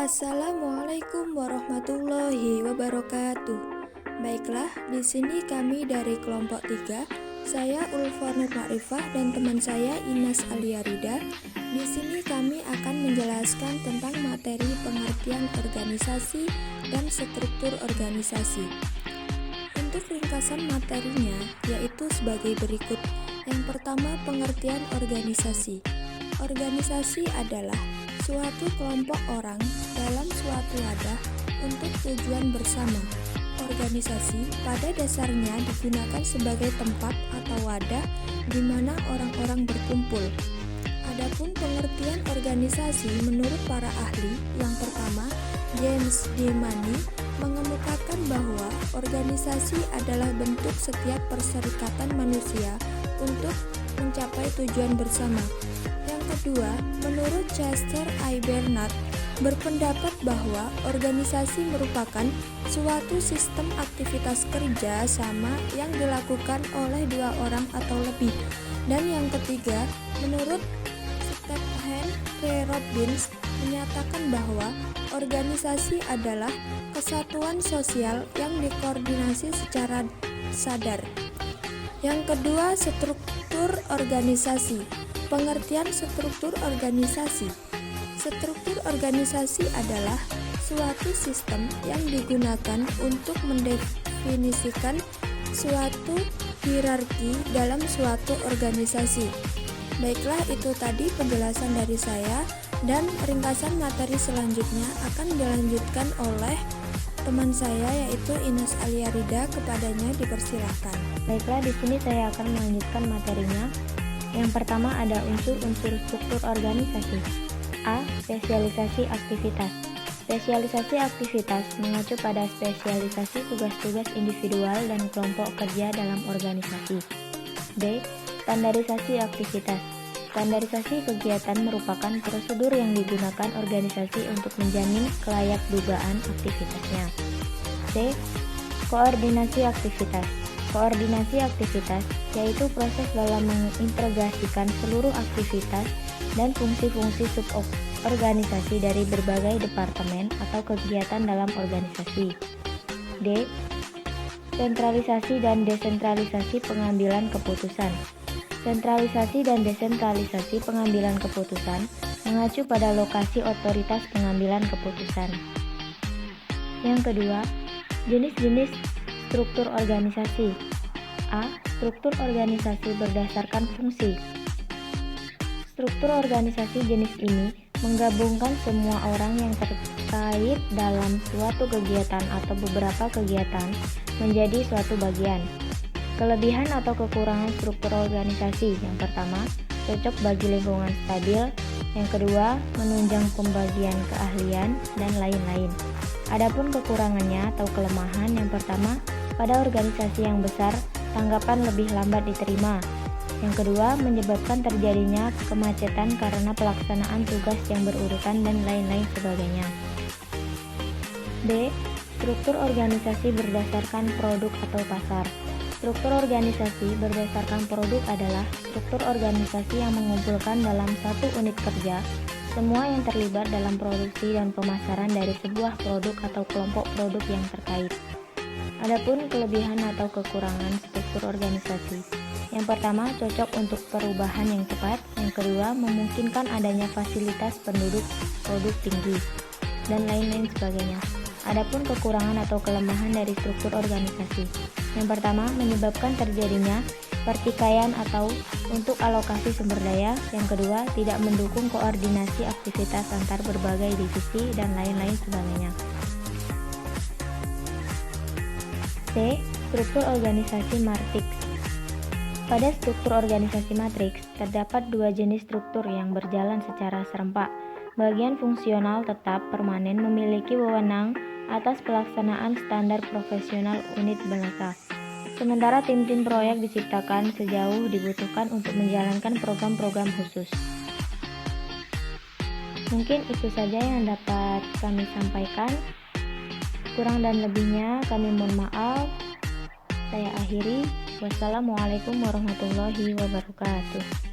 Assalamualaikum warahmatullahi wabarakatuh. Baiklah, di sini kami dari kelompok 3. Saya Ulfa Nur Ma'rifah dan teman saya Inas Aliarida. Di sini kami akan menjelaskan tentang materi pengertian organisasi dan struktur organisasi. Untuk ringkasan materinya yaitu sebagai berikut. Yang pertama, pengertian organisasi. Organisasi adalah suatu kelompok orang dalam suatu wadah untuk tujuan bersama. Organisasi pada dasarnya digunakan sebagai tempat atau wadah di mana orang-orang berkumpul. Adapun pengertian organisasi menurut para ahli, yang pertama, James D. Money mengemukakan bahwa organisasi adalah bentuk setiap perserikatan manusia untuk mencapai tujuan bersama. Yang kedua, menurut Chester I. Bernard berpendapat bahwa organisasi merupakan suatu sistem aktivitas kerja sama yang dilakukan oleh dua orang atau lebih. Dan yang ketiga, menurut Stephen P. Robbins menyatakan bahwa organisasi adalah kesatuan sosial yang dikoordinasi secara sadar. Yang kedua, struktur organisasi. Pengertian struktur organisasi. Struktur organisasi adalah suatu sistem yang digunakan untuk mendefinisikan suatu hierarki dalam suatu organisasi. Baiklah, itu tadi penjelasan dari saya, dan ringkasan materi selanjutnya akan dilanjutkan oleh teman saya yaitu Inas Aliarida. Kepadanya dipersilahkan. Baiklah, di sini saya akan melanjutkan materinya. Yang pertama ada unsur-unsur struktur organisasi. A. Spesialisasi aktivitas. Spesialisasi aktivitas mengacu pada spesialisasi tugas-tugas individual dan kelompok kerja dalam organisasi. B. Standarisasi aktivitas. Standarisasi kegiatan merupakan prosedur yang digunakan organisasi untuk menjamin kelayakdugaan aktivitasnya. C. Koordinasi aktivitas. Koordinasi aktivitas yaitu proses dalam mengintegrasikan seluruh aktivitas dan fungsi-fungsi suborganisasi dari berbagai departemen atau kegiatan dalam organisasi. D. Sentralisasi dan desentralisasi pengambilan keputusan. Sentralisasi dan desentralisasi pengambilan keputusan mengacu pada lokasi otoritas pengambilan keputusan. Yang kedua, jenis-jenis struktur organisasi. A. Struktur organisasi berdasarkan fungsi. Struktur organisasi jenis ini menggabungkan semua orang yang terkait dalam suatu kegiatan atau beberapa kegiatan menjadi suatu bagian. Kelebihan atau kekurangan struktur organisasi. Yang pertama, cocok bagi lingkungan stabil. Yang kedua, menunjang pembagian keahlian dan lain-lain. Adapun kekurangannya atau kelemahan, yang pertama, pada organisasi yang besar, tanggapan lebih lambat diterima. Yang kedua, menyebabkan terjadinya kemacetan karena pelaksanaan tugas yang berurutan dan lain-lain sebagainya. B. Struktur organisasi berdasarkan produk atau pasar. Struktur organisasi berdasarkan produk adalah struktur organisasi yang mengumpulkan dalam satu unit kerja semua yang terlibat dalam produksi dan pemasaran dari sebuah produk atau kelompok produk yang terkait. Adapun kelebihan atau kekurangan struktur organisasi. Yang pertama, cocok untuk perubahan yang cepat. Yang kedua, memungkinkan adanya fasilitas penduduk produk tinggi, dan lain-lain sebagainya. Adapun kekurangan atau kelemahan dari struktur organisasi. Yang pertama, menyebabkan terjadinya pertikaian atau untuk alokasi sumber daya. Yang kedua, tidak mendukung koordinasi aktivitas antar berbagai divisi dan lain-lain sebagainya. C. Struktur organisasi matriks. Pada struktur organisasi matriks, terdapat dua jenis struktur yang berjalan secara serempak. Bagian fungsional tetap permanen memiliki wewenang atas pelaksanaan standar profesional unit belaka. Sementara tim-tim proyek diciptakan sejauh dibutuhkan untuk menjalankan program-program khusus. Mungkin itu saja yang dapat kami sampaikan. Kurang dan lebihnya kami mohon maaf. Saya akhiri. Wassalamualaikum warahmatullahi wabarakatuh.